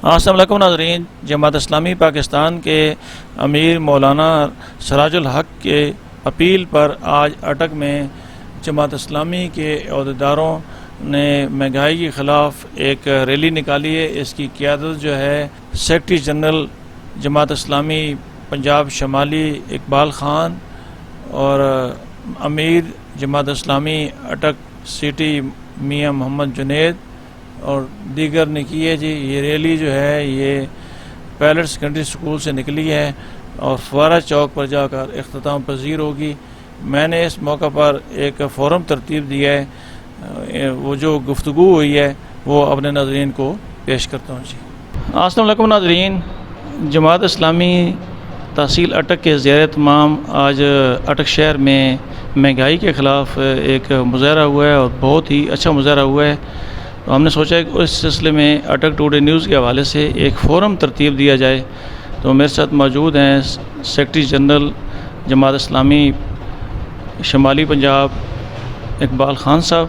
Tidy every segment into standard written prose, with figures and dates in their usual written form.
السلام علیکم ناظرین، جماعت اسلامی پاکستان کے امیر مولانا سراج الحق کے اپیل پر آج اٹک میں جماعت اسلامی کے عہدیداروں نے مہنگائی کے خلاف ایک ریلی نکالی ہے۔ اس کی قیادت جو ہے سیکرٹری جنرل جماعت اسلامی پنجاب شمالی اقبال خان اور امیر جماعت اسلامی اٹک سٹی میاں محمد جنید اور دیگر نے کی ہے۔ یہ ریلی جو ہے یہ پیلٹ سیکنڈری اسکول سے نکلی ہے اور فوارہ چوک پر جا کر اختتام پذیر ہوگی۔ میں نے اس موقع پر ایک فورم ترتیب دیا ہے، وہ جو گفتگو ہوئی ہے وہ اپنے ناظرین کو پیش کرتا ہوں۔ جی السلام علیکم ناظرین، جماعت اسلامی تحصیل اٹک کے زیر اہتمام آج اٹک شہر میں مہنگائی کے خلاف ایک مظاہرہ ہوا ہے اور بہت ہی اچھا مظاہرہ ہوا ہے۔ تو ہم نے سوچا کہ اس سلسلے میں اٹک ٹوڈے نیوز کے حوالے سے ایک فورم ترتیب دیا جائے۔ تو میرے ساتھ موجود ہیں سیکرٹری جنرل جماعت اسلامی شمالی پنجاب اقبال خان صاحب۔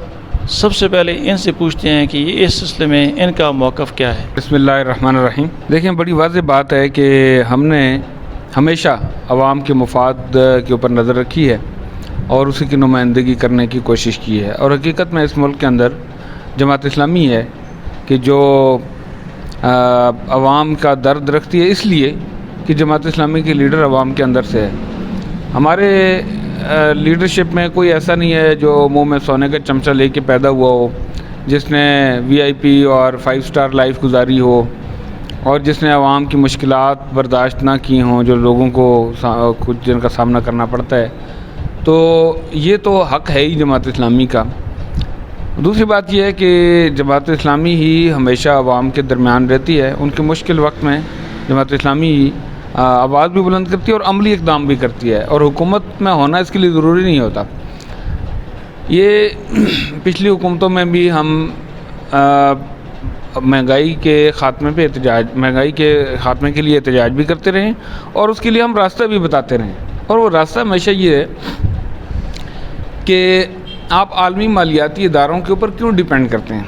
سب سے پہلے ان سے پوچھتے ہیں کہ اس سلسلے میں ان کا موقف کیا ہے۔ بسم اللہ الرحمن الرحیم۔ دیکھیں، بڑی واضح بات ہے کہ ہم نے ہمیشہ عوام کے مفاد کے اوپر نظر رکھی ہے اور اسی کی نمائندگی کرنے کی کوشش کی ہے، اور حقیقت میں اس ملک کے اندر جماعت اسلامی ہے کہ جو عوام کا درد رکھتی ہے، اس لیے کہ جماعت اسلامی کے لیڈر عوام کے اندر سے ہے۔ ہمارے لیڈرشپ میں کوئی ایسا نہیں ہے جو منہ میں سونے کا چمچہ لے کے پیدا ہوا ہو، جس نے VIP اور 5 اسٹار لائف گزاری ہو اور جس نے عوام کی مشکلات برداشت نہ کی ہوں، جو لوگوں کو کچھ جن کا سامنا کرنا پڑتا ہے۔ تو یہ تو حق ہے ہی جماعت اسلامی کا۔ دوسری بات یہ ہے کہ جماعت اسلامی ہی ہمیشہ عوام کے درمیان رہتی ہے، ان کے مشکل وقت میں جماعت اسلامی ہی آواز بھی بلند کرتی ہے اور عملی اقدام بھی کرتی ہے، اور حکومت میں ہونا اس کے لیے ضروری نہیں ہوتا۔ یہ پچھلی حکومتوں میں بھی ہم مہنگائی کے خاتمے کے لیے احتجاج بھی کرتے رہے اور اس کے لیے ہم راستہ بھی بتاتے رہے، اور وہ راستہ ہمیشہ یہ ہے کہ آپ عالمی مالیاتی اداروں کے اوپر کیوں ڈیپینڈ کرتے ہیں؟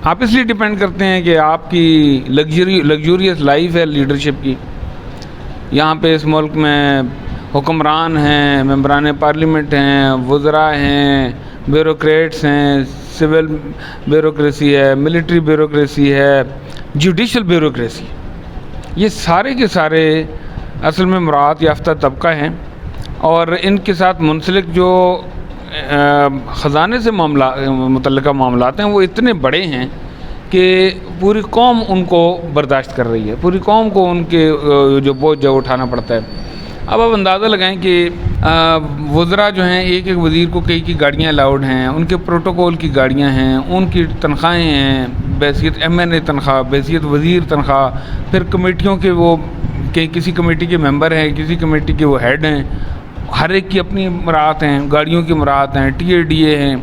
آپ اس لیے ڈیپینڈ کرتے ہیں کہ آپ کی لگژوریس لائف ہے لیڈرشپ کی۔ یہاں پہ اس ملک میں حکمران ہیں، ممبران پارلیمنٹ ہیں، وزراء ہیں، بیوروکریٹس ہیں، سول بیوروکریسی ہے، ملٹری بیوروکریسی ہے، جوڈیشل بیوروکریسی، یہ سارے کے سارے اصل میں مراعات یافتہ طبقہ ہیں، اور ان کے ساتھ منسلک جو خزانے سے متعلقہ معاملات ہیں وہ اتنے بڑے ہیں کہ پوری قوم ان کو برداشت کر رہی ہے، پوری قوم کو ان کے جو بوجھ ہے اٹھانا پڑتا ہے۔ اب آپ اندازہ لگائیں کہ وزراء جو ہیں، ایک ایک وزیر کو کئی گاڑیاں الاؤڈ ہیں، ان کے پروٹوکول کی گاڑیاں ہیں، ان کی تنخواہیں ہیں، بحیثیت MNA تنخواہ، بحیثیت وزیر تنخواہ، پھر کمیٹیوں کے وہ کسی کمیٹی کے ممبر ہیں، کسی کمیٹی کے وہ ہیڈ ہیں، ہر ایک کی اپنی مراعات ہیں، گاڑیوں کی مراعات ہیں، TADA ہیں،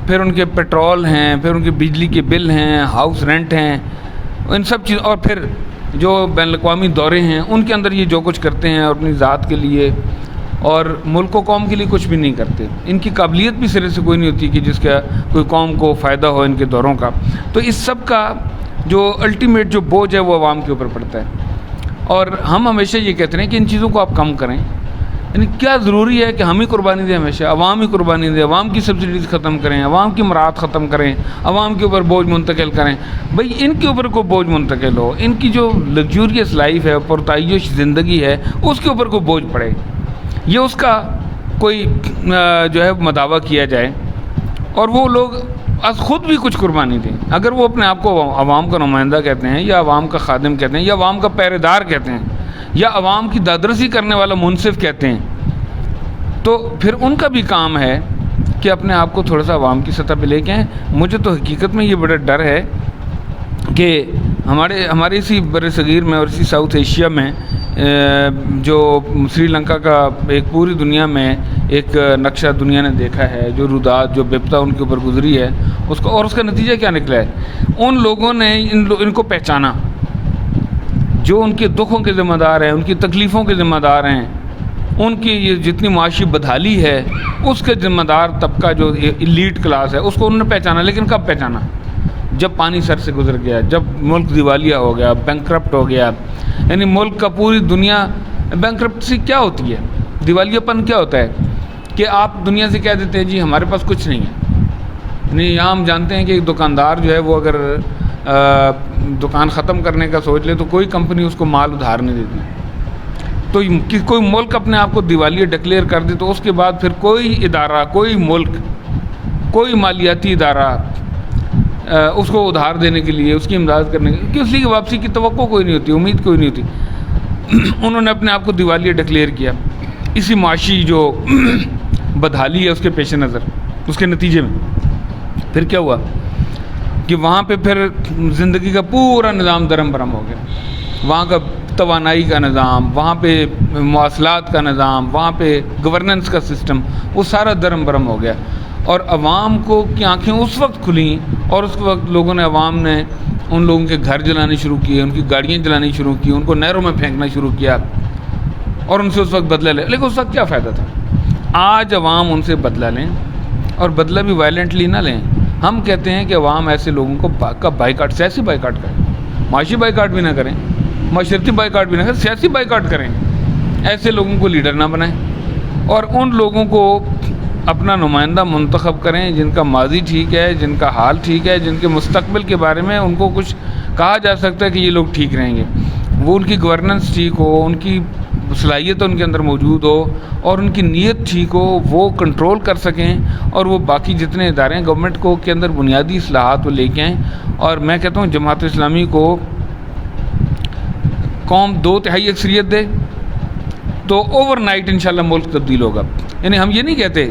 پھر ان کے پیٹرول ہیں، پھر ان کے بجلی کے بل ہیں، ہاؤس رینٹ ہیں، ان سب چیز، اور پھر جو بین الاقوامی دورے ہیں ان کے اندر یہ جو کچھ کرتے ہیں اپنی ذات کے لیے اور ملک و قوم کے لیے کچھ بھی نہیں کرتے۔ ان کی قابلیت بھی سرے سے کوئی نہیں ہوتی کہ جس کا کوئی قوم کو فائدہ ہو ان کے دوروں کا۔ تو اس سب کا جو الٹیمیٹ جو بوجھ ہے وہ عوام کے اوپر پڑتا ہے، اور ہم ہمیشہ یہ کہتے ہیں کہ ان چیزوں کو آپ کم کریں۔ یعنی کیا ضروری ہے کہ ہم ہی قربانی دیں، ہمیشہ عوام ہی قربانی دیں، عوام کی سبسڈیز ختم کریں، عوام کی مراعات ختم کریں، عوام کے اوپر بوجھ منتقل کریں؟ بھئی ان کے اوپر کوئی بوجھ منتقل ہو، ان کی جو لگژوریس لائف ہے، پرتعیش زندگی ہے، اس کے اوپر کوئی بوجھ پڑے، یہ اس کا کوئی جو ہے مداوع کیا جائے، اور وہ لوگ از خود بھی کچھ قربانی دیں۔ اگر وہ اپنے آپ کو عوام کا نمائندہ کہتے ہیں، یا عوام کا خادم کہتے ہیں، یا عوام کا پہرے دار کہتے ہیں، یا عوام کی دادرسی کرنے والا منصف کہتے ہیں، تو پھر ان کا بھی کام ہے کہ اپنے آپ کو تھوڑا سا عوام کی سطح پہ لے کے آئیں۔ مجھے تو حقیقت میں یہ بڑا ڈر ہے کہ ہمارے اسی بر صغیر میں اور اسی ساؤتھ ایشیا میں جو سری لنکا کا ایک پوری دنیا میں ایک نقشہ دنیا نے دیکھا ہے، جو رودات، جو بپتا ان کے اوپر گزری ہے، اس کا نتیجہ کیا نکلا ہے؟ ان لوگوں نے ان کو پہچانا جو ان کے دکھوں کے ذمہ دار ہیں، ان کی تکلیفوں کے ذمہ دار ہیں، ان کی یہ جتنی معاشی بدحالی ہے اس کے ذمہ دار طبقہ جو ایلیٹ کلاس ہے، اس کو انہوں نے پہچانا۔ لیکن کب پہچانا؟ جب پانی سر سے گزر گیا، جب ملک دیوالیہ ہو گیا، بینکرپٹ ہو گیا، یعنی ملک کا پوری دنیا، بینکرپٹسی کیا ہوتی ہے، دیوالیہ پن کیا ہوتا ہے کہ آپ دنیا سے کہہ دیتے ہیں جی ہمارے پاس کچھ نہیں ہے. یعنی یہاں ہم جانتے ہیں کہ ایک دکاندار جو ہے وہ اگر دکان ختم کرنے کا سوچ لے تو کوئی کمپنی اس کو مال ادھار نہیں دیتی. تو کوئی ملک اپنے آپ کو دیوالیہ ڈکلیئر کر دے تو اس کے بعد پھر کوئی ادارہ، کوئی ملک، کوئی مالیاتی ادارہ اس کو ادھار دینے کے لیے، اس کی امداد کرنے کے لیے، اس لیے واپسی کی توقع کوئی نہیں ہوتی، امید کوئی نہیں ہوتی. انہوں نے اپنے آپ کو دیوالیہ ڈکلیئر کیا. اسی معاشی جو بدحالی ہے اس کے پیش نظر، اس کے نتیجے میں پھر کیا ہوا کہ وہاں پہ پھر زندگی کا پورا نظام درم برم ہو گیا. وہاں کا توانائی کا نظام، وہاں پہ مواصلات کا نظام، وہاں پہ گورننس کا سسٹم، وہ سارا درم برم ہو گیا. اور عوام کو کی آنکھیں اس وقت کھلیں، اور اس وقت لوگوں نے، عوام نے ان لوگوں کے گھر جلانے شروع کیے، ان کی گاڑیاں جلانی شروع کی، ان کو نہروں میں پھینکنا شروع کیا، اور ان سے اس وقت بدلہ لے. لیکن اس وقت کیا فائدہ تھا؟ آج عوام ان سے بدلہ لیں، اور بدلہ بھی وائلنٹلی نہ لیں. ہم کہتے ہیں کہ عوام ایسے لوگوں کو بائیکاٹ، سیاسی بائیکاٹ کریں، معاشی بائیکاٹ بھی نہ کریں، معاشرتی بائیکاٹ بھی نہ کریں، سیاسی بائیکاٹ کریں. ایسے لوگوں کو لیڈر نہ بنائیں، اور ان لوگوں کو اپنا نمائندہ منتخب کریں جن کا ماضی ٹھیک ہے، جن کا حال ٹھیک ہے، جن کے مستقبل کے بارے میں ان کو کچھ کہا جا سکتا ہے کہ یہ لوگ ٹھیک رہیں گے. وہ ان کی گورننس ٹھیک ہو، ان کی صلاحیت ان کے اندر موجود ہو، اور ان کی نیت ٹھیک ہو، وہ کنٹرول کر سکیں، اور وہ باقی جتنے ادارے ہیں گورنمنٹ کو کے اندر بنیادی اصلاحات وہ لے کے آئیں. اور میں کہتا ہوں جماعت اسلامی کو قوم 2/3 اکثریت دے تو اوور نائٹ انشاءاللہ ملک تبدیل ہوگا. یعنی ہم یہ نہیں کہتے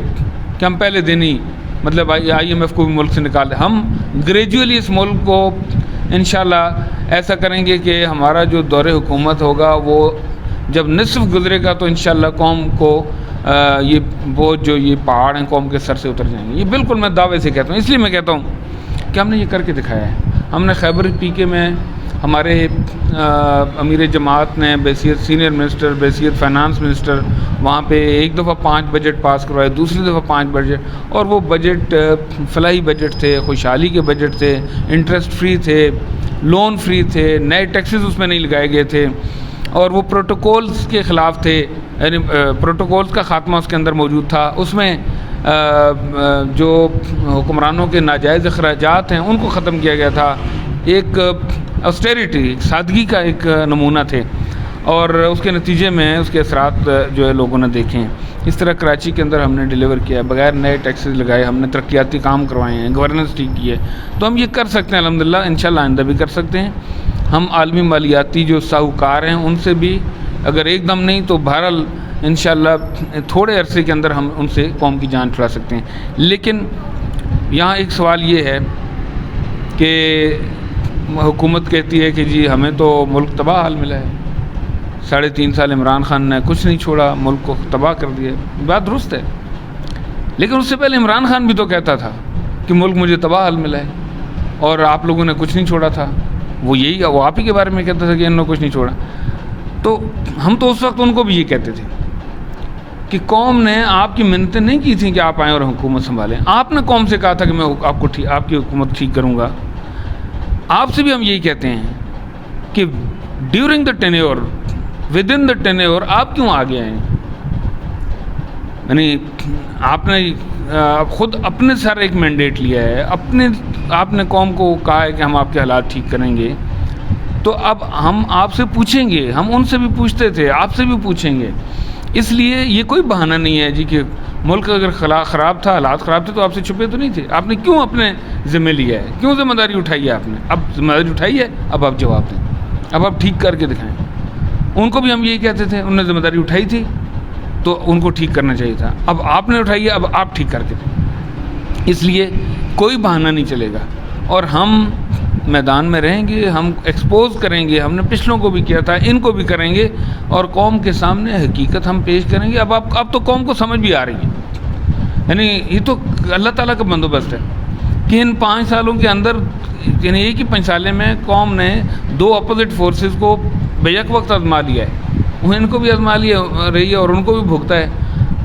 کہ ہم پہلے دن ہی مطلب IMF کو بھی ملک سے نکال دیں. ہم گریجولی اس ملک کو انشاءاللہ ایسا کریں گے کہ ہمارا جو دور حکومت ہوگا وہ جب نصف گزرے گا تو انشاءاللہ قوم کو یہ بوجھ جو یہ پہاڑ ہیں قوم کے سر سے اتر جائیں گے. یہ بالکل میں دعوے سے کہتا ہوں. اس لیے میں کہتا ہوں کہ ہم نے یہ کر کے دکھایا ہے. ہم نے خیبر PK میں ہمارے امیر جماعت نے بحیثیت سینئر منسٹر، بحیثیت فائنانس منسٹر، وہاں پہ ایک دفعہ 5 بجٹ پاس کروائے، دوسری دفعہ 5 بجٹ، اور وہ بجٹ فلاحی بجٹ تھے، خوشحالی کے بجٹ تھے، انٹرسٹ فری تھے، لون فری تھے، نئے ٹیکسز اس میں نہیں لگائے گئے تھے، اور وہ پروٹوکولز کے خلاف تھے. یعنی پروٹوکولز کا خاتمہ اس کے اندر موجود تھا. اس میں جو حکمرانوں کے ناجائز اخراجات ہیں ان کو ختم کیا گیا تھا. ایک آسٹیریٹی، سادگی کا ایک نمونہ تھے، اور اس کے نتیجے میں اس کے اثرات جو ہے لوگوں نے دیکھے ہیں. اس طرح کراچی کے اندر ہم نے ڈیلیور کیا بغیر نئے ٹیکسز لگائے، ہم نے ترقیاتی کام کروائے ہیں، گورننس ٹھیک کی ہے. تو ہم یہ کر سکتے ہیں الحمدللہ، انشاءاللہ آئندہ بھی کر سکتے ہیں. ہم عالمی مالیاتی جو ساہوکار ہیں ان سے بھی اگر ایک دم نہیں تو بہرحال انشاءاللہ تھوڑے عرصے کے اندر ہم ان سے قوم کی جان چھڑا سکتے ہیں. لیکن یہاں ایک سوال یہ ہے کہ حکومت کہتی ہے کہ جی ہمیں تو ملک تباہ حال ملا ہے، 3.5 سال عمران خان نے کچھ نہیں چھوڑا، ملک کو تباہ کر دیا. بات درست ہے، لیکن اس سے پہلے عمران خان بھی تو کہتا تھا کہ ملک مجھے تباہ حال ملا ہے، اور آپ لوگوں نے کچھ نہیں چھوڑا تھا. وہ آپ ہی کے بارے میں کہتا تھا کہ انہوں نے کچھ نہیں چھوڑا. تو ہم تو اس وقت ان کو بھی یہ کہتے تھے کہ قوم نے آپ کی منتیں نہیں کی تھیں کہ آپ آئیں اور حکومت سنبھالیں. آپ نے قوم سے کہا تھا کہ میں آپ کی حکومت ٹھیک کروں گا. آپ سے بھی ہم یہی کہتے ہیں کہ during the tenure, with in the tenure آپ کیوں آگے آئیں؟ یعنی آپ نے خود اپنے سر ایک مینڈیٹ لیا ہے، آپ نے قوم کو کہا ہے کہ ہم آپ کے حالات ٹھیک کریں گے. تو اب ہم آپ سے پوچھیں گے، ہم ان سے بھی پوچھتے تھے، آپ سے بھی پوچھیں گے. اس لیے یہ کوئی بہانہ نہیں ہے جی کہ ملک اگر خراب تھا، حالات خراب تھے تو آپ سے چھپے تو نہیں تھے. آپ نے کیوں اپنے ذمہ لیا ہے؟ کیوں ذمہ داری اٹھائی ہے آپ نے؟ اب ذمہ داری اٹھائی ہے، اب آپ جواب دیں، اب آپ ٹھیک کر کے دکھائیں. ان کو بھی ہم یہی کہتے تھے، انہوں نے ذمہ داری اٹھائی تھی تو ان کو ٹھیک کرنا چاہیے تھا. اب آپ نے اٹھائی ہے، اب آپ ٹھیک کر کے دیں. اس لیے کوئی بہانہ نہیں چلے گا، اور ہم میدان میں رہیں گے، ہم ایکسپوز کریں گے. ہم نے پچھلوں کو بھی کیا تھا، ان کو بھی کریں گے، اور قوم کے سامنے حقیقت ہم پیش کریں گے. اب تو قوم کو سمجھ بھی آ رہی ہے. یعنی یہ تو اللہ تعالیٰ کا بندوبست ہے کہ ان 5 سالوں کے اندر، یعنی ایک ہی 5 سالے میں قوم نے 2 اپوزٹ فورسز کو بیک وقت آزما لیا ہے. وہ ان کو بھی آزما لیا رہی ہے اور ان کو بھی بھگتا ہے.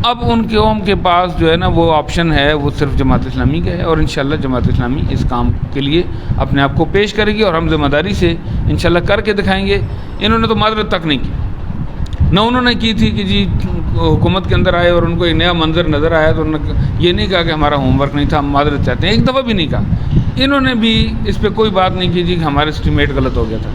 اب ان قوم کے پاس جو ہے نا وہ آپشن ہے وہ صرف جماعت اسلامی کا ہے، اور انشاءاللہ جماعت اسلامی اس کام کے لیے اپنے آپ کو پیش کرے گی، اور ہم ذمہ داری سے انشاءاللہ کر کے دکھائیں گے۔ انہوں نے تو معذرت تک نہیں کی، نہ انہوں نے کی تھی کہ جی حکومت کے اندر آئے اور ان کو ایک نیا منظر نظر آیا تو انہوں نے یہ نہیں کہا کہ ہمارا ہوم ورک نہیں تھا، ہم معذرت چاہتے ہیں، ایک دفعہ بھی نہیں کہا۔ انہوں نے بھی اس پہ کوئی بات نہیں کی جی کہ ہمارا اسٹیمیٹ غلط ہو گیا تھا۔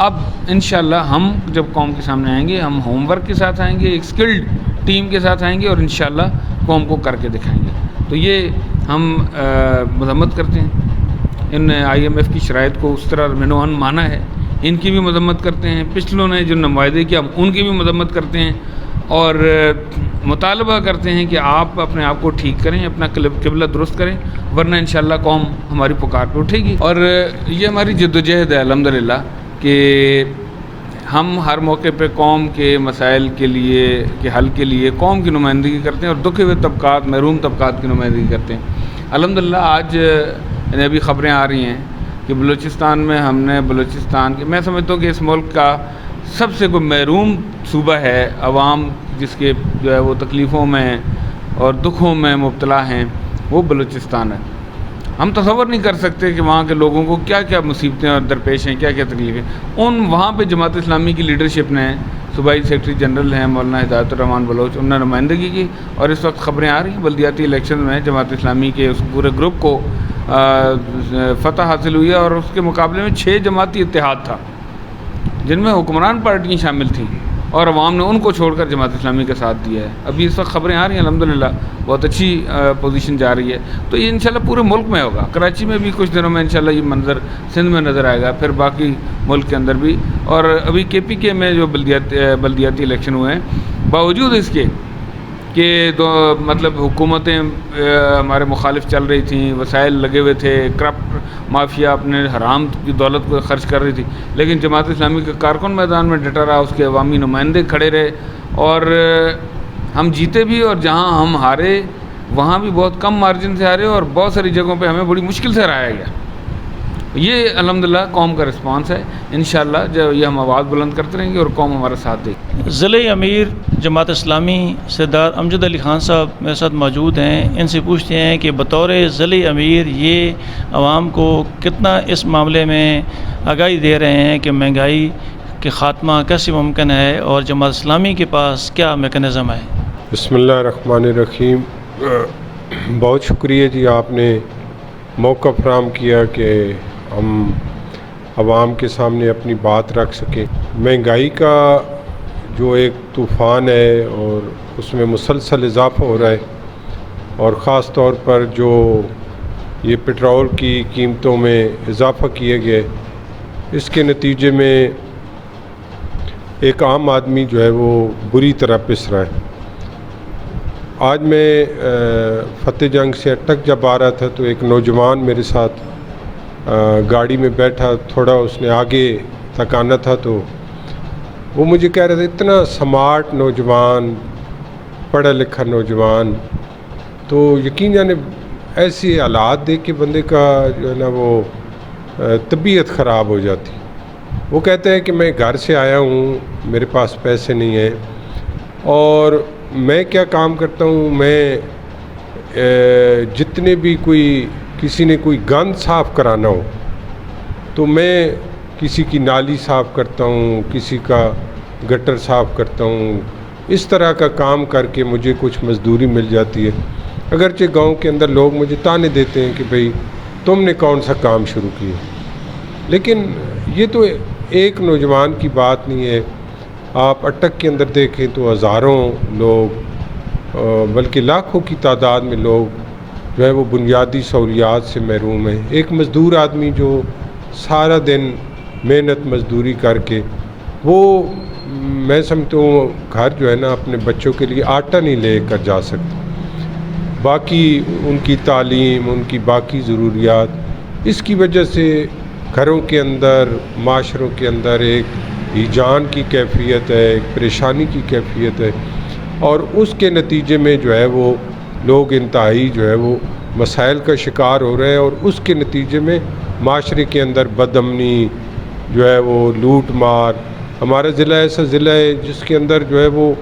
اب انشاءاللہ ہم جب قوم کے سامنے آئیں گے، ہم ہوم ورک کے ساتھ آئیں گے، ایک سکلڈ ٹیم کے ساتھ آئیں گے، اور انشاءاللہ قوم کو کر کے دکھائیں گے۔ تو یہ ہم مذمت کرتے ہیں، ان IMF کی شرائط کو اس طرح منوہن مانا ہے، ان کی بھی مذمت کرتے ہیں۔ پچھلوں نے جو معاہدے کیا ہم ان کی بھی مذمت کرتے ہیں، اور مطالبہ کرتے ہیں کہ آپ اپنے آپ کو ٹھیک کریں، اپنا قبلہ درست کریں، ورنہ انشاءاللہ قوم ہماری پکار پہ اٹھے گی۔ اور یہ ہماری جدوجہد ہے الحمدللہ کہ ہم ہر موقع پہ قوم کے مسائل کے لیے کے حل کے لیے قوم کی نمائندگی کرتے ہیں، اور دکھے ہوئے طبقات، محروم طبقات کی نمائندگی کرتے ہیں۔ الحمدللہ آج ابھی خبریں آ رہی ہیں کہ بلوچستان میں ہم نے بلوچستان کے، میں سمجھتا ہوں کہ اس ملک کا سب سے کوئی محروم صوبہ ہے، عوام جس کے جو ہے وہ تکلیفوں میں اور دکھوں میں مبتلا ہیں، وہ بلوچستان ہے۔ ہم تصور نہیں کر سکتے کہ وہاں کے لوگوں کو کیا کیا مصیبتیں اور درپیش ہیں، کیا کیا تکلیفیں۔ وہاں پہ جماعت اسلامی کی لیڈرشپ نے، صوبائی سیکرٹری جنرل ہیں مولانا ہدایت الرحمان بلوچ، انہوں نے نمائندگی کی، اور اس وقت خبریں آ رہی ہیں بلدیاتی الیکشن میں جماعت اسلامی کے اس پورے گروپ کو فتح حاصل ہوئی ہے، اور اس کے مقابلے میں 6 جماعتی اتحاد تھا جن میں حکمران پارٹیاں شامل تھیں، اور عوام نے ان کو چھوڑ کر جماعت اسلامی کا ساتھ دیا ہے۔ ابھی اس وقت خبریں آ رہی ہیں الحمدللہ بہت اچھی پوزیشن جا رہی ہے۔ تو یہ انشاءاللہ پورے ملک میں ہوگا، کراچی میں بھی کچھ دنوں میں انشاءاللہ یہ منظر سندھ میں نظر آئے گا، پھر باقی ملک کے اندر بھی۔ اور ابھی KPK میں جو بلدیاتی الیکشن ہوئے ہیں، باوجود اس کے کہ مطلب حکومتیں ہمارے مخالف چل رہی تھیں، وسائل لگے ہوئے تھے، کرپٹ مافیا اپنے حرام کی دولت کو خرچ کر رہی تھی، لیکن جماعت اسلامی کا کارکن میدان میں ڈٹا رہا، اس کے عوامی نمائندے کھڑے رہے، اور ہم جیتے بھی، اور جہاں ہم ہارے وہاں بھی بہت کم مارجن سے ہارے، اور بہت ساری جگہوں پہ ہمیں بڑی مشکل سے ہرایا گیا۔ یہ الحمدللہ قوم کا رسپانس ہے۔ انشاءاللہ جو یہ ہم آواز بلند کرتے رہیں گے اور قوم ہمارا ساتھ دے گی۔ ضلع امیر جماعت اسلامی سردار امجد علی خان صاحب میرے ساتھ موجود ہیں، ان سے پوچھتے ہیں کہ بطور ضلع امیر یہ عوام کو کتنا اس معاملے میں آگاہی دے رہے ہیں کہ مہنگائی کے خاتمہ کیسے ممکن ہے، اور جماعت اسلامی کے پاس کیا میکانزم ہے؟ بسم اللہ الرحمن الرحیم۔ بہت شکریہ جی، آپ نے موقع فراہم کیا کہ ہم عوام کے سامنے اپنی بات رکھ سکیں۔ مہنگائی کا جو ایک طوفان ہے اور اس میں مسلسل اضافہ ہو رہا ہے، اور خاص طور پر جو یہ پٹرول کی قیمتوں میں اضافہ کیے گئے، اس کے نتیجے میں ایک عام آدمی جو ہے وہ بری طرح پس رہا ہے۔ آج میں فتح جنگ سے اٹک جب آ رہا تھا تو ایک نوجوان میرے ساتھ گاڑی میں بیٹھا، تھوڑا اس نے آگے تک آنا تھا، تو وہ مجھے کہہ رہا تھا اتنا سمارٹ نوجوان، پڑھا لکھا نوجوان، تو یقین جانے ایسے حالات دیکھ کے بندے کا جو ہے نا وہ طبیعت خراب ہو جاتی۔ وہ کہتے ہیں کہ میں گھر سے آیا ہوں، میرے پاس پیسے نہیں ہیں، اور میں کیا کام کرتا ہوں، میں جتنے بھی کسی نے کوئی گند صاف کرانا ہو تو میں کسی کی نالی صاف کرتا ہوں، کسی کا گٹر صاف کرتا ہوں، اس طرح کا کام کر کے مجھے کچھ مزدوری مل جاتی ہے۔ اگرچہ گاؤں کے اندر لوگ مجھے تانے دیتے ہیں کہ بھئی تم نے کون سا کام شروع کیا، لیکن یہ تو ایک نوجوان کی بات نہیں ہے۔ آپ اٹک کے اندر دیکھیں تو ہزاروں لوگ، بلکہ لاکھوں کی تعداد میں لوگ جو ہے وہ بنیادی سہولیات سے محروم ہیں۔ ایک مزدور آدمی جو سارا دن محنت مزدوری کر کے، وہ میں سمجھتا ہوں گھر جو ہے نا اپنے بچوں کے لیے آٹا نہیں لے کر جا سکتا، باقی ان کی تعلیم، ان کی باقی ضروریات، اس کی وجہ سے گھروں کے اندر، معاشروں کے اندر ایک ہیجان کی کیفیت ہے، ایک پریشانی کی کیفیت ہے، اور اس کے نتیجے میں جو ہے وہ لوگ انتہائی جو ہے وہ مسائل کا شکار ہو رہے ہیں، اور اس کے نتیجے میں معاشرے کے اندر بد امنی جو ہے وہ لوٹ مار۔ ہمارا ضلع ایسا ضلع ہے جس کے اندر جو ہے وہ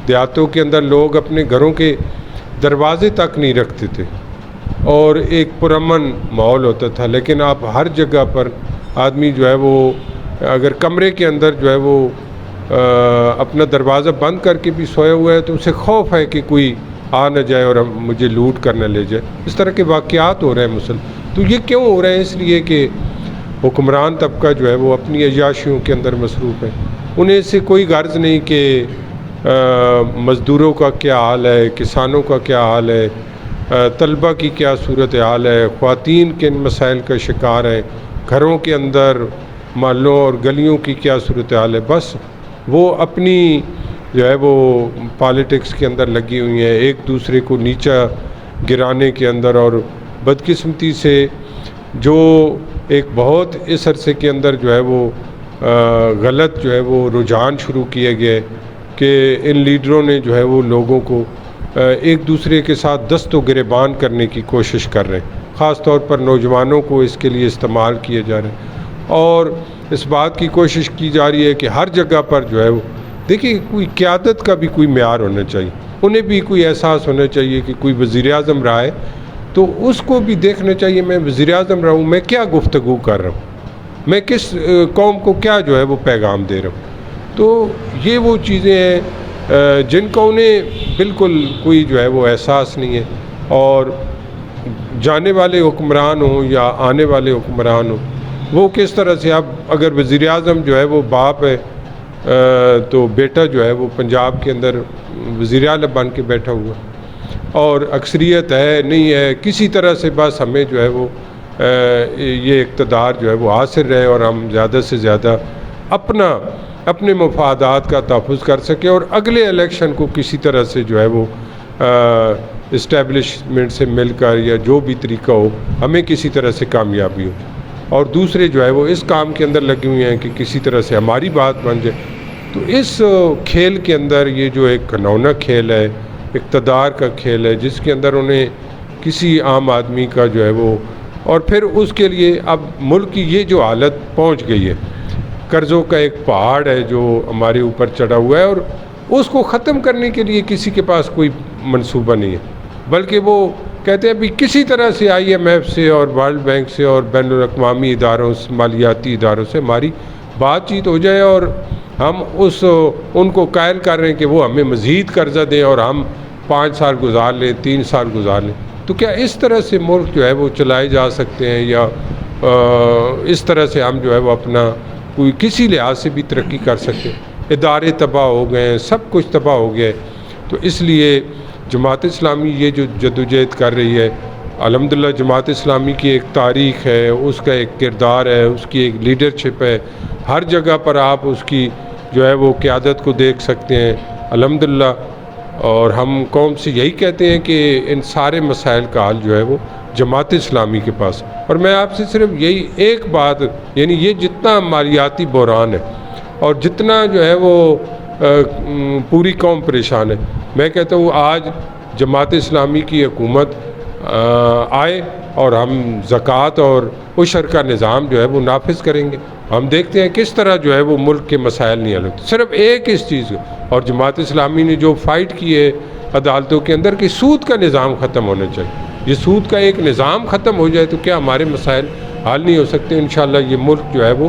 دیہاتوں کے اندر لوگ اپنے گھروں کے دروازے تک نہیں رکھتے تھے اور ایک پرامن ماحول ہوتا تھا، لیکن اب ہر جگہ پر آدمی جو ہے وہ اگر کمرے کے اندر جو ہے وہ اپنا دروازہ بند کر کے بھی سویا ہوا ہے تو اسے خوف ہے کہ کوئی آ نہ جائے اور مجھے لوٹ کر نہ لے جائے۔ اس طرح کے واقعات ہو رہے ہیں مسلم۔ تو یہ کیوں ہو رہے ہیں؟ اس لیے کہ حکمران طبقہ جو ہے وہ اپنی عیاشیوں کے اندر مصروف ہے، انہیں اس سے کوئی غرض نہیں کہ مزدوروں کا کیا حال ہے، کسانوں کا کیا حال ہے، طلبہ کی کیا صورت حال ہے، خواتین کن مسائل کا شکار ہیں، گھروں کے اندر محلوں اور گلیوں کی کیا صورت حال ہے۔ بس وہ اپنی جو ہے وہ پالیٹکس کے اندر لگی ہوئی ہیں، ایک دوسرے کو نیچا گرانے کے اندر، اور بدقسمتی سے جو ایک بہت اس عرصے کے اندر جو ہے وہ غلط جو ہے وہ رجحان شروع کیے گئے کہ ان لیڈروں نے جو ہے وہ لوگوں کو ایک دوسرے کے ساتھ دست و گریبان کرنے کی کوشش کر رہے ہیں، خاص طور پر نوجوانوں کو اس کے لیے استعمال کیے جا رہے ہیں، اور اس بات کی کوشش کی جا رہی ہے کہ ہر جگہ پر جو ہے وہ دیکھیے کوئی قیادت کا بھی کوئی معیار ہونا چاہیے، انہیں بھی کوئی احساس ہونا چاہیے کہ کوئی وزیر اعظم رہا ہے تو اس کو بھی دیکھنا چاہیے میں وزیر اعظم رہا ہوں، میں کیا گفتگو کر رہا ہوں، میں کس قوم کو کیا جو ہے وہ پیغام دے رہا ہوں۔ تو یہ وہ چیزیں ہیں جن کا انہیں بالکل کوئی جو ہے وہ احساس نہیں ہے، اور جانے والے حکمران ہوں یا آنے والے حکمران ہوں وہ کس طرح سے، اب اگر وزیر اعظم جو ہے وہ باپ ہے تو بیٹا جو ہے وہ پنجاب کے اندر وزیر اعلیٰ بن کے بیٹھا ہوا، اور اکثریت ہے نہیں ہے، کسی طرح سے بس ہمیں جو ہے وہ یہ اقتدار جو ہے وہ حاصل رہے اور ہم زیادہ سے زیادہ اپنے مفادات کا تحفظ کر سکیں، اور اگلے الیکشن کو کسی طرح سے جو ہے وہ اسٹیبلشمنٹ سے مل کر یا جو بھی طریقہ ہو ہمیں کسی طرح سے کامیابی ہو، اور دوسرے جو ہے وہ اس کام کے اندر لگے ہوئے ہیں کہ کسی طرح سے ہماری بات بن جائے۔ تو اس کھیل کے اندر یہ جو ایک گھنونا کھیل ہے، اقتدار کا کھیل ہے، جس کے اندر انہیں کسی عام آدمی کا جو ہے وہ، اور پھر اس کے لیے اب ملک کی یہ جو حالت پہنچ گئی ہے، قرضوں کا ایک پہاڑ ہے جو ہمارے اوپر چڑھا ہوا ہے، اور اس کو ختم کرنے کے لیے کسی کے پاس کوئی منصوبہ نہیں ہے، بلکہ وہ کہتے ہیں بھی کسی طرح سے IMF سے اور ورلڈ بینک سے اور بین الاقوامی اداروں سے، مالیاتی اداروں سے ہماری بات چیت ہو جائے، اور ہم ان کو قائل کر رہے ہیں کہ وہ ہمیں مزید قرضہ دیں اور ہم 5 سال گزار لیں، 3 سال گزار لیں۔ تو کیا اس طرح سے ملک جو ہے وہ چلائے جا سکتے ہیں، یا اس طرح سے ہم جو ہے وہ اپنا کوئی کسی لحاظ سے بھی ترقی کر سکتے ہیں؟ ادارے تباہ ہو گئے ہیں، سب کچھ تباہ ہو گیا ہے۔ تو اس لیے جماعت اسلامی یہ جو جدوجہد کر رہی ہے، الحمدللہ جماعت اسلامی کی ایک تاریخ ہے، اس کا ایک کردار ہے، اس کی ایک لیڈرشپ ہے، ہر جگہ پر آپ اس کی جو ہے وہ قیادت کو دیکھ سکتے ہیں الحمدللہ، اور ہم قوم سے یہی کہتے ہیں کہ ان سارے مسائل کا حل جو ہے وہ جماعت اسلامی کے پاس۔ اور میں آپ سے صرف یہی ایک بات، یعنی یہ جتنا مالیاتی بحران ہے اور جتنا جو ہے وہ پوری قوم پریشان ہے، میں کہتا ہوں آج جماعت اسلامی کی حکومت آئے اور ہم زکوٰۃ اور عشر کا نظام جو ہے وہ نافذ کریں گے، ہم دیکھتے ہیں کس طرح جو ہے وہ ملک کے مسائل نہیں حل ہوتے۔ صرف ایک اس چیز کا، اور جماعت اسلامی نے جو فائٹ کی ہے عدالتوں کے اندر کہ سود کا نظام ختم ہونا چاہیے، یہ سود کا ایک نظام ختم ہو جائے تو کیا ہمارے مسائل حل نہیں ہو سکتے؟ انشاءاللہ یہ ملک جو ہے وہ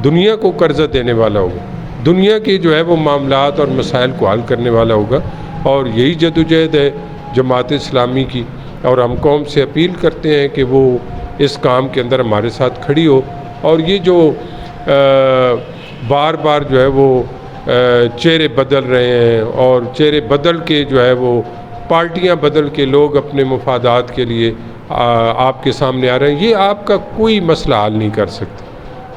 دنیا کو قرضہ دینے والا ہوگا، دنیا کے جو ہے وہ معاملات اور مسائل کو حل کرنے والا ہوگا، اور یہی جدوجہد ہے جماعت اسلامی کی، اور ہم قوم سے اپیل کرتے ہیں کہ وہ اس کام کے اندر ہمارے ساتھ کھڑی ہو، اور یہ جو بار بار جو ہے وہ چہرے بدل رہے ہیں، اور چہرے بدل کے جو ہے وہ پارٹیاں بدل کے لوگ اپنے مفادات کے لیے آپ کے سامنے آ رہے ہیں، یہ آپ کا کوئی مسئلہ حل نہیں کر سکتے،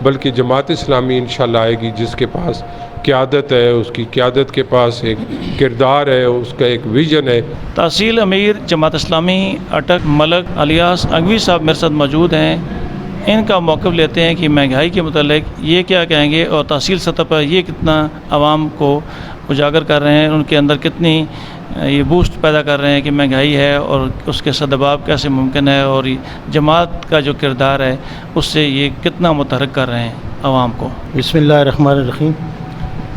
بلکہ جماعت اسلامی انشاءاللہ آئے گی جس کے پاس قیادت ہے، اس کی قیادت کے پاس ایک کردار ہے، اس کا ایک ویژن ہے۔ تحصیل امیر جماعت اسلامی اٹک ملک الیاس انگوی صاحب میرے ساتھ موجود ہیں، ان کا موقف لیتے ہیں کہ مہنگائی کے متعلق یہ کیا کہیں گے، اور تحصیل سطح پر یہ کتنا عوام کو اجاگر کر رہے ہیں، ان کے اندر کتنی یہ بوسٹ پیدا کر رہے ہیں کہ مہنگائی ہے اور اس کے سدباب کیسے ممکن ہے، اور جماعت کا جو کردار ہے اس سے یہ کتنا متحرک کر رہے ہیں عوام کو۔ بسم اللہ الرحمن الرحیم۔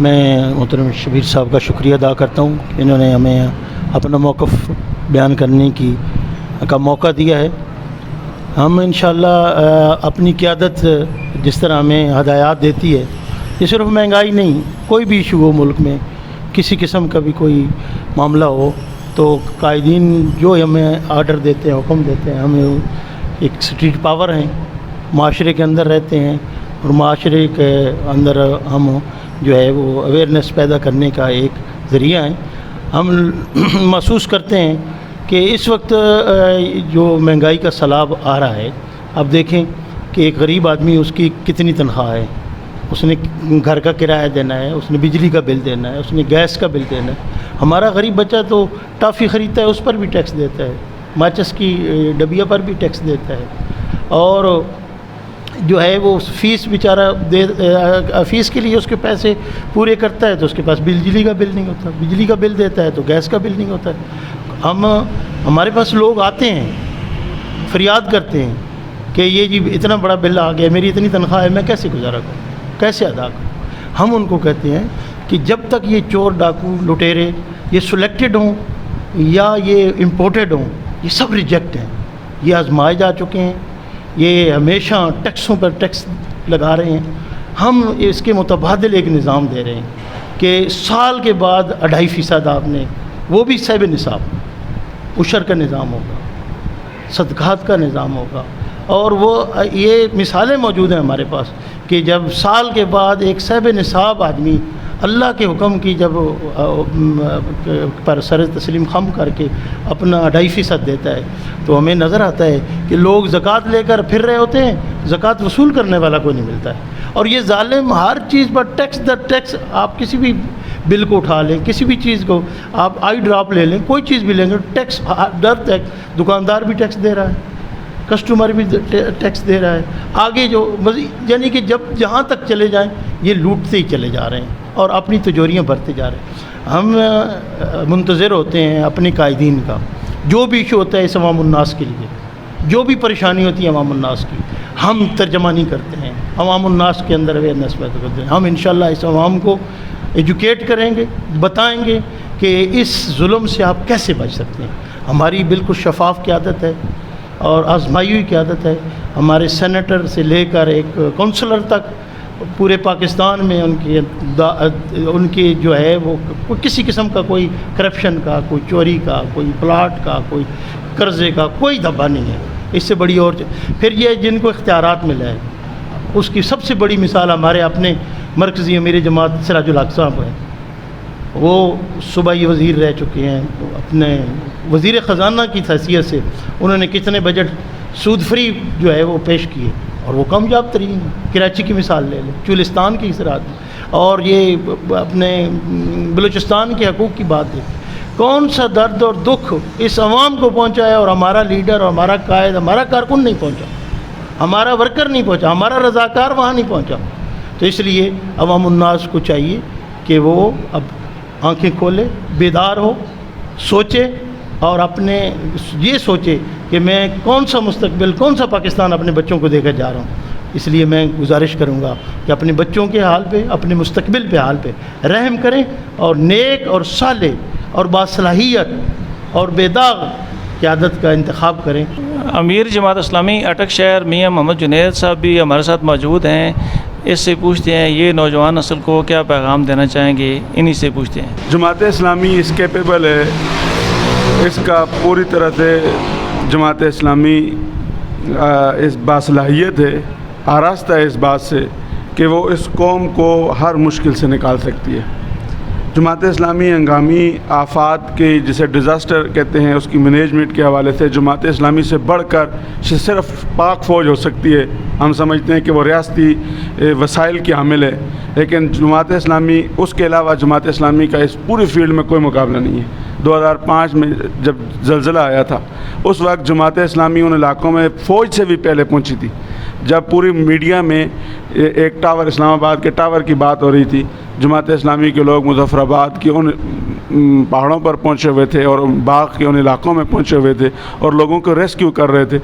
میں محترم شبیر صاحب کا شکریہ ادا کرتا ہوں کہ انہوں نے ہمیں اپنا موقف بیان کرنے کا موقع دیا ہے. ہم انشاءاللہ اپنی قیادت جس طرح ہمیں ہدایات دیتی ہے، یہ صرف مہنگائی نہیں، کوئی بھی ایشو ہو ملک میں، کسی قسم کا بھی کوئی معاملہ ہو تو قائدین جو ہمیں آرڈر دیتے ہیں، حکم دیتے ہیں، ہمیں ایک اسٹریٹ پاور ہیں، معاشرے کے اندر رہتے ہیں اور معاشرے کے اندر ہم جو ہے وہ اویئرنیس پیدا کرنے کا ایک ذریعہ ہیں. ہم محسوس کرتے ہیں کہ اس وقت جو مہنگائی کا سیلاب آ رہا ہے، اب دیکھیں کہ ایک غریب آدمی اس کی کتنی تنخواہ ہے، اس نے گھر کا کرایہ دینا ہے، اس نے بجلی کا بل دینا ہے، اس نے گیس کا بل دینا ہے. ہمارا غریب بچہ تو ٹافی خریدتا ہے، اس پر بھی ٹیکس دیتا ہے، ماچس کی ڈبیا پر بھی ٹیکس دیتا ہے، اور جو ہے وہ فیس بیچارہ فیس کے لیے اس کے پیسے پورے کرتا ہے تو اس کے پاس بجلی کا بل نہیں ہوتا، بجلی کا بل دیتا ہے تو گیس کا بل نہیں ہوتا ہے. ہمارے پاس لوگ آتے ہیں، فریاد کرتے ہیں کہ یہ جی اتنا بڑا بل آ گیا، میری اتنی تنخواہ ہے، میں کیسے گزارا کروں، کیسے ادا کروں. ہم ان کو کہتے ہیں کہ جب تک یہ چور ڈاکو لٹیرے یہ سلیکٹڈ ہوں یا یہ امپورٹڈ ہوں، یہ سب ریجیکٹ ہیں، یہ آزمائے جا چکے ہیں، یہ ہمیشہ ٹیکسوں پر ٹیکس لگا رہے ہیں. ہم اس کے متبادل ایک نظام دے رہے ہیں کہ سال کے بعد 2.5% آپ نے، وہ بھی صاحب نصاب، عشر کا نظام ہوگا، صدقات کا نظام ہوگا. اور وہ یہ مثالیں موجود ہیں ہمارے پاس کہ جب سال کے بعد ایک صاحب نصاب آدمی اللہ کے حکم کی جب پر سر تسلیم خم کر کے اپنا 2.5% دیتا ہے تو ہمیں نظر آتا ہے کہ لوگ زکوٰۃ لے کر پھر رہے ہوتے ہیں، زکوٰۃ وصول کرنے والا کوئی نہیں ملتا ہے. اور یہ ظالم ہر چیز پر ٹیکس در ٹیکس، آپ کسی بھی بل کو اٹھا لیں، کسی بھی چیز کو آپ آئی ڈراپ لے لیں، کوئی چیز بھی لیں گے ٹیکس در ٹیکس. دکاندار بھی ٹیکس دے رہا ہے، کسٹمر بھی ٹیکس دے رہا ہے، آگے جو یعنی کہ جب جہاں تک چلے جائیں یہ لوٹتے ہی چلے جا رہے ہیں اور اپنی تجوریاں بھرتے جا رہے ہیں. ہم منتظر ہوتے ہیں اپنی قائدین کا، جو بھی ایشو ہوتا ہے اس عوام الناس کے لیے، جو بھی پریشانی ہوتی ہے عوام الناس کی، ہم ترجمانی کرتے ہیں، عوام الناس کے اندر اویئرنیس پیدا کرتے ہیں. ہم انشاءاللہ اس عوام کو ایجوکیٹ کریں گے، بتائیں گے کہ اس ظلم سے آپ کیسے بچ سکتے ہیں. ہماری بالکل شفاف قیادت ہے اور آزمائی ہوئی قیادت ہے. ہمارے سینیٹر سے لے کر ایک کونسلر تک پورے پاکستان میں ان کی جو ہے وہ کسی قسم کا کوئی کرپشن کا، کوئی چوری کا، کوئی پلاٹ کا، کوئی قرضے کا کوئی دھبا نہیں ہے. اس سے بڑی اور پھر یہ جن کو اختیارات ملا ہے اس کی سب سے بڑی مثال ہمارے اپنے مرکزی امیر جماعت سراج الحق صاحب ہیں. وہ صوبائی وزیر رہ چکے ہیں، اپنے وزیر خزانہ کی حیثیت سے انہوں نے کتنے بجٹ سود فری جو ہے وہ پیش کیے اور وہ کامیاب ترین ہیں. کراچی کی مثال لے لیں، چولستان کی زراعت، اور یہ اپنے بلوچستان کے حقوق کی بات ہے. کون سا درد اور دکھ اس عوام کو پہنچا ہے اور ہمارا لیڈر اور ہمارا قائد، ہمارا کارکن نہیں پہنچا، ہمارا ورکر نہیں پہنچا، ہمارا رضاکار وہاں نہیں پہنچا. تو اس لیے عوام الناس کو چاہیے کہ وہ اب آنکھیں کھولے، بیدار ہو، سوچے اور اپنے یہ سوچے کہ میں کون سا مستقبل، کون سا پاکستان اپنے بچوں کو دے کر جا رہا ہوں. اس لیے میں گزارش کروں گا کہ اپنے بچوں کے حال پہ، اپنے مستقبل پہ حال پہ رحم کریں اور نیک اور صالح اور باصلاحیت اور بے داغ قیادت کا انتخاب کریں. امیر جماعت اسلامی اٹک شہر میاں محمد جنید صاحب بھی ہمارے ساتھ موجود ہیں. اس سے پوچھتے ہیں یہ نوجوان نسل کو کیا پیغام دینا چاہیں گے، انہی سے پوچھتے ہیں. جماعت اسلامی اس کیپیبل ہے، اس کا پوری طرح سے جماعت اسلامی اس باصلاحیت ہے، آراستہ ہے اس بات سے کہ وہ اس قوم کو ہر مشکل سے نکال سکتی ہے. جماعت اسلامی ہنگامی آفات کے جسے ڈیزاسٹر کہتے ہیں اس کی مینجمنٹ کے حوالے سے جماعت اسلامی سے بڑھ کر صرف پاک فوج ہو سکتی ہے. ہم سمجھتے ہیں کہ وہ ریاستی وسائل کی حامل ہے، لیکن جماعت اسلامی اس کے علاوہ جماعت اسلامی کا اس پوری فیلڈ میں کوئی مقابلہ نہیں ہے. 2005 میں جب زلزلہ آیا تھا اس وقت جماعت اسلامی ان علاقوں میں فوج سے بھی پہلے پہنچی تھی. جب پوری میڈیا میں ایک ٹاور، اسلام آباد کے ٹاور کی بات ہو رہی تھی، جماعت اسلامی کے لوگ مظفر آباد کی ان پہاڑوں پر پہنچے ہوئے تھے اور باغ کے ان علاقوں میں پہنچے ہوئے تھے اور لوگوں کو ریسکیو کر رہے تھے.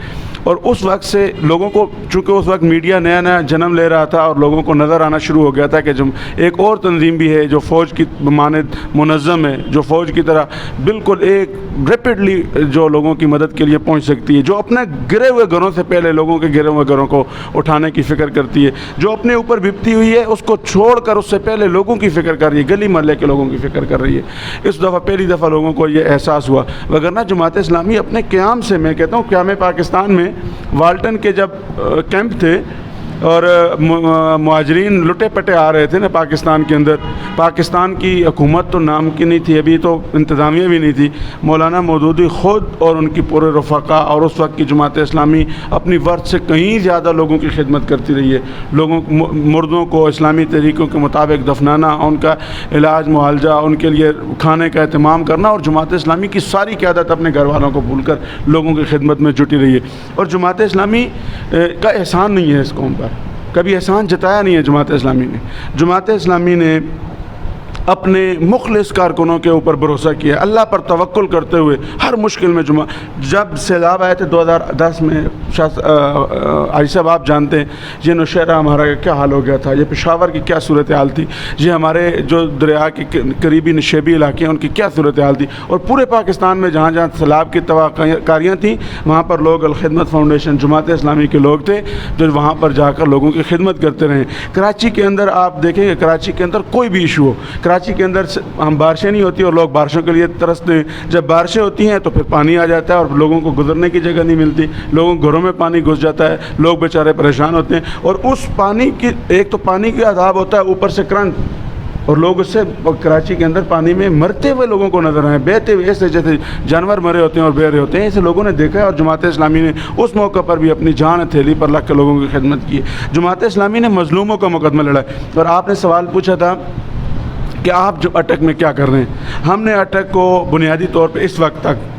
اور اس وقت سے لوگوں کو، چونکہ اس وقت میڈیا نیا نیا جنم لے رہا تھا اور لوگوں کو نظر آنا شروع ہو گیا تھا کہ ایک اور تنظیم بھی ہے جو فوج کی مانند منظم ہے، جو فوج کی طرح بالکل ایک ریپڈلی جو لوگوں کی مدد کے لیے پہنچ سکتی ہے، جو اپنے گرے ہوئے گھروں سے پہلے لوگوں کے گرے ہوئے گھروں کو اٹھانے کی فکر کرتی ہے، جو اپنے اوپر بپتی ہوئی ہے اس کو چھوڑ کر اس سے پہلے لوگوں کی فکر کر رہی ہے، گلی محلے کے لوگوں کی فکر کر رہی ہے. اس دفعہ پہلی دفعہ لوگوں کو یہ احساس ہوا. وگرنہ جماعت اسلامی اپنے قیام سے، میں کہتا ہوں قیام پاکستان میں والٹن کے جب کیمپ تھے اور مہاجرین لٹے پٹے آ رہے تھے نا پاکستان کے اندر، پاکستان کی حکومت تو نام کی نہیں تھی، ابھی تو انتظامیہ بھی نہیں تھی. مولانا مودودی خود اور ان کی پورے رفقا اور اس وقت کی جماعت اسلامی اپنی ورث سے کہیں زیادہ لوگوں کی خدمت کرتی رہی ہے. لوگوں مردوں کو اسلامی طریقوں کے مطابق دفنانا، ان کا علاج معالجہ، ان کے لیے کھانے کا اہتمام کرنا، اور جماعت اسلامی کی ساری قیادت اپنے گھر والوں کو بھول کر لوگوں کی خدمت میں جٹی رہی ہے. اور جماعت اسلامی کا احسان نہیں ہے اس قوم پر، کبھی احسان جتایا نہیں ہے جماعت اسلامی نے. جماعت اسلامی نے اپنے مخلص کارکنوں کے اوپر بھروسہ کیا، اللہ پر توکل کرتے ہوئے ہر مشکل میں. جب سیلاب آئے تھے 2010 میں، عاجز صاحب آپ جانتے ہیں یہ نوشہرہ ہمارا کیا حال ہو گیا تھا، یہ پشاور کی کیا صورتحال تھی، یہ ہمارے جو دریا کے قریبی نشیبی علاقے ہیں ان کی کیا صورتحال تھی. اور پورے پاکستان میں جہاں جہاں سیلاب کی تباہکاریاں تھیں وہاں پر لوگ الخدمت فاؤنڈیشن جماعت اسلامی کے لوگ تھے جو وہاں پر جا کر لوگوں کی خدمت کرتے رہے. کراچی کے اندر آپ دیکھیں گے، کراچی کے اندر کوئی بھی ایشو ہو، کراچی کے اندر ہم بارشیں نہیں ہوتی اور لوگ بارشوں کے لیے ترستے ہیں. جب بارشیں ہوتی ہیں تو پھر پانی آ جاتا ہے اور لوگوں کو گزرنے کی جگہ نہیں ملتی، لوگوں کے گھروں میں پانی گھس جاتا ہے، لوگ بیچارے پریشان ہوتے ہیں. اور اس پانی کی، ایک تو پانی کا عذاب ہوتا ہے، اوپر سے کرنٹ، اور لوگ اس سے کراچی کے اندر پانی میں مرتے ہوئے لوگوں کو نظر آئے، بہتے ہوئے ایسے جیسے جانور مرے ہوتے ہیں اور بہ رہے ہوتے ہیں. اسے لوگوں نے دیکھا ہے اور جماعت اسلامی نے اس موقع پر بھی اپنی جان ہتھیلی پر رکھ کے لوگوں کی خدمت کی. جماعت اسلامی نے مظلوموں کا مقدمہ لڑا. اور آپ نے سوال پوچھا تھا کہ آپ جو اٹک میں کیا کر رہے ہیں. ہم نے اٹک کو بنیادی طور پہ اس وقت تک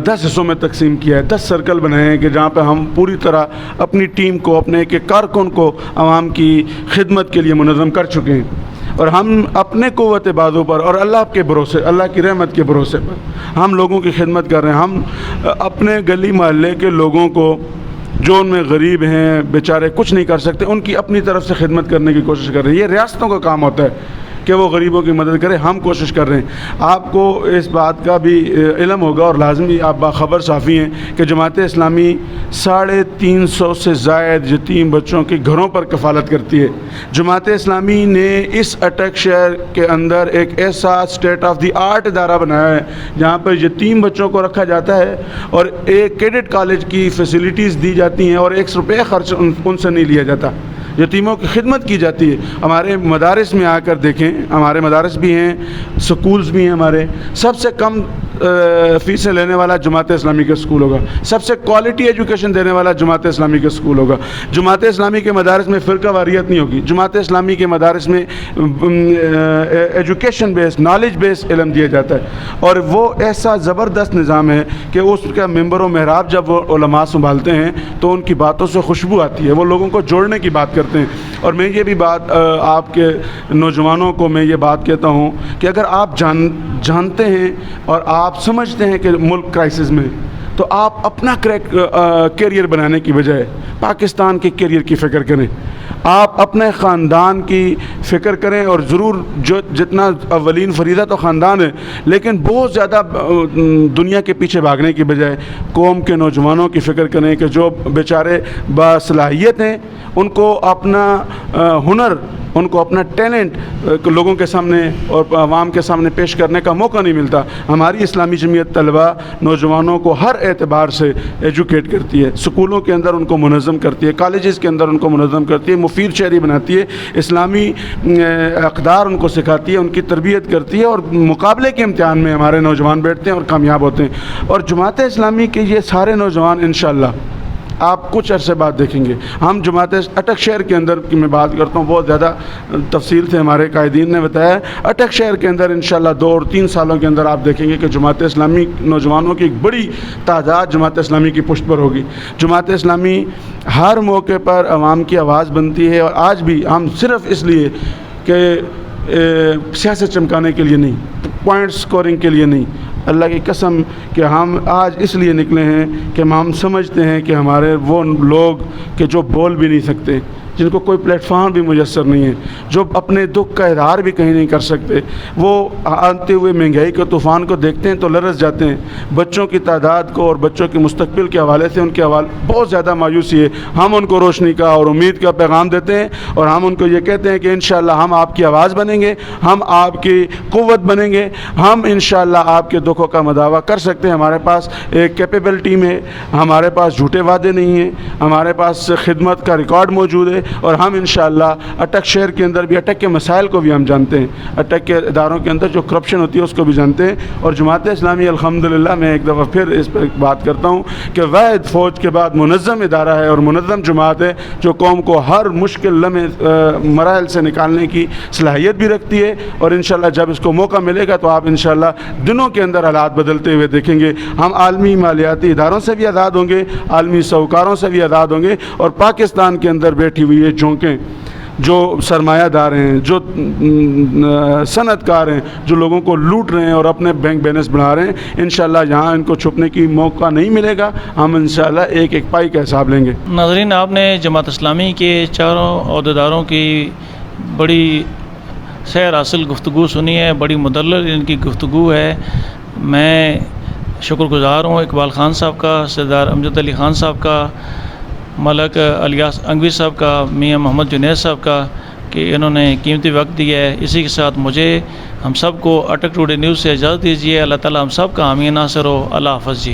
10 حصوں میں تقسیم کیا ہے، 10 سرکل بنائے ہیں کہ جہاں پہ ہم پوری طرح اپنی ٹیم کو، اپنے ایک کارکن کو عوام کی خدمت کے لیے منظم کر چکے ہیں. اور ہم اپنے قوت بازو پر اور اللہ کے بھروسے، اللہ کی رحمت کے بھروسے پر ہم لوگوں کی خدمت کر رہے ہیں. ہم اپنے گلی محلے کے لوگوں کو جو ان میں غریب ہیں، بیچارے کچھ نہیں کر سکتے، ان کی اپنی طرف سے خدمت کرنے کی کوشش کر رہے ہیں. یہ ریاستوں کا کام ہوتا ہے کہ وہ غریبوں کی مدد کرے، ہم کوشش کر رہے ہیں. آپ کو اس بات کا بھی علم ہوگا اور لازمی آپ باخبر صحافی ہیں کہ جماعت اسلامی 350 سے زائد یتیم بچوں کے گھروں پر کفالت کرتی ہے. جماعت اسلامی نے اس اٹک شہر کے اندر ایک ایسا اسٹیٹ آف دی آرٹ ادارہ بنایا ہے جہاں پر یتیم بچوں کو رکھا جاتا ہے اور ایک کیڈٹ کالج کی فیسلٹیز دی جاتی ہیں اور 1 روپے خرچ ان سے نہیں لیا جاتا. یتیموں کی خدمت کی جاتی ہے. ہمارے مدارس میں آ کر دیکھیں، ہمارے مدارس بھی ہیں، سکولز بھی ہیں. ہمارے سب سے کم فیسیں لینے والا جماعت اسلامی کا سکول ہوگا، سب سے کوالٹی ایجوکیشن دینے والا جماعت اسلامی کا سکول ہوگا. جماعت اسلامی کے مدارس میں فرقہ واریت نہیں ہوگی. جماعت اسلامی کے مدارس میں ایجوکیشن بیس، نالج بیس علم دیا جاتا ہے. اور وہ ایسا زبردست نظام ہے کہ اس کا ممبر و محراب جب وہ علماء سنبھالتے ہیں تو ان کی باتوں سے خوشبو آتی ہے، وہ لوگوں کو جوڑنے کی بات کرتے ہیں. اور میں یہ بھی بات آپ کے نوجوانوں کو میں یہ بات کہتا ہوں کہ اگر آپ جانتے ہیں اور آپ سمجھتے ہیں کہ ملک کرائسس میں، تو آپ اپنا کیریئر بنانے کی بجائے پاکستان کے کیریئر کی فکر کریں. آپ اپنے خاندان کی فکر کریں اور ضرور جتنا اولین فریضہ تو خاندان ہے، لیکن بہت زیادہ دنیا کے پیچھے بھاگنے کی بجائے قوم کے نوجوانوں کی فکر کریں کہ جو بیچارے باصلاحیت ہیں، ان کو اپنا ہنر، ان کو اپنا ٹیلنٹ لوگوں کے سامنے اور عوام کے سامنے پیش کرنے کا موقع نہیں ملتا. ہماری اسلامی جمعیت طلبہ نوجوانوں کو ہر اعتبار سے ایجوکیٹ کرتی ہے، سکولوں کے اندر ان کو منظم کرتی ہے، کالجز کے اندر ان کو منظم کرتی ہے، مفید شہری بناتی ہے، اسلامی اقدار ان کو سکھاتی ہے، ان کی تربیت کرتی ہے. اور مقابلے کے امتحان میں ہمارے نوجوان بیٹھتے ہیں اور کامیاب ہوتے ہیں. اور جماعت اسلامی کے یہ سارے نوجوان انشاءاللہ آپ کچھ عرصے بعد دیکھیں گے. ہم جماعت اٹک شہر کے اندر کی میں بات کرتا ہوں، بہت زیادہ تفصیل سے ہمارے قائدین نے بتایا ہے. اٹک شہر کے اندر انشاءاللہ 2 اور 3 سالوں کے اندر آپ دیکھیں گے کہ جماعت اسلامی نوجوانوں کی ایک بڑی تعداد جماعت اسلامی کی پشت پر ہوگی. جماعت اسلامی ہر موقع پر عوام کی آواز بنتی ہے. اور آج بھی ہم صرف اس لیے کہ سیاست چمکانے کے لیے نہیں, پوائنٹ سکورنگ کے لیے نہیں. اللہ کی قسم کہ ہم آج اس لیے نکلے ہیں کہ ہم سمجھتے ہیں کہ ہمارے وہ لوگ کہ جو بول بھی نہیں سکتے, جن کو کوئی پلیٹ فارم بھی میسر نہیں ہے, جو اپنے دکھ کا اظہار بھی کہیں نہیں کر سکتے, وہ آتے ہوئے مہنگائی کے طوفان کو دیکھتے ہیں تو لرز جاتے ہیں. بچوں کی تعداد کو اور بچوں کے مستقبل کے حوالے سے ان کے حوالے بہت زیادہ مایوسی ہے. ہم ان کو روشنی کا اور امید کا پیغام دیتے ہیں, اور ہم ان کو یہ کہتے ہیں کہ انشاءاللہ ہم آپ کی آواز بنیں گے, ہم آپ کی قوت بنیں گے, ہم انشاءاللہ آپ کے دکھوں کا مداوع کر سکتے ہیں. ہمارے پاس ایک کیپیبل ٹیم ہے, ہمارے پاس جھوٹے وعدے نہیں ہیں, ہمارے پاس خدمت کا ریکارڈ موجود ہے, اور ہم انشاءاللہ اٹک شہر کے اندر بھی اٹک کے مسائل کو بھی ہم جانتے ہیں, اٹک کے اداروں کے اندر جو کرپشن ہوتی ہے اس کو بھی جانتے ہیں. اور جماعت اسلامی الحمدللہ میں ایک دفعہ پھر اس پر بات کرتا ہوں کہ واحد فوج کے بعد منظم ادارہ ہے اور منظم جماعت ہے جو قوم کو ہر مشکل لمحے مراحل سے نکالنے کی صلاحیت بھی رکھتی ہے. اور انشاءاللہ جب اس کو موقع ملے گا تو آپ انشاءاللہ دنوں کے اندر حالات بدلتے ہوئے دیکھیں گے. ہم عالمی مالیاتی اداروں سے بھی آزاد ہوں گے, عالمی ساہوکاروں سے بھی آزاد ہوں گے, اور پاکستان کے اندر بیٹھی ہوئی یہ جھونکیں جو سرمایہ دار ہیں, جو صنعت کار ہیں, جو لوگوں کو لوٹ رہے ہیں اور اپنے بینک بیلنس بڑھا رہے ہیں, انشاءاللہ یہاں ان کو چھپنے کی موقع نہیں ملے گا. ہم انشاءاللہ ایک ایک پائی کا حساب لیں گے. ناظرین, آپ نے جماعت اسلامی کے چاروں عہدیداروں کی بڑی سیر حاصل گفتگو سنی ہے, بڑی مدلل ان کی گفتگو ہے. میں شکر گزار ہوں اقبال خان صاحب کا, سردار امجد علی خان صاحب کا, ملک الیاس انگوی صاحب کا, میاں محمد جنید صاحب کا, کہ انہوں نے قیمتی وقت دیا ہے. اسی کے ساتھ مجھے ہم سب کو اٹک ٹوڈے نیوز سے اجازت دیجیے. اللہ تعالی ہم سب کا حامی ناصر ہو. اللہ حافظ جی.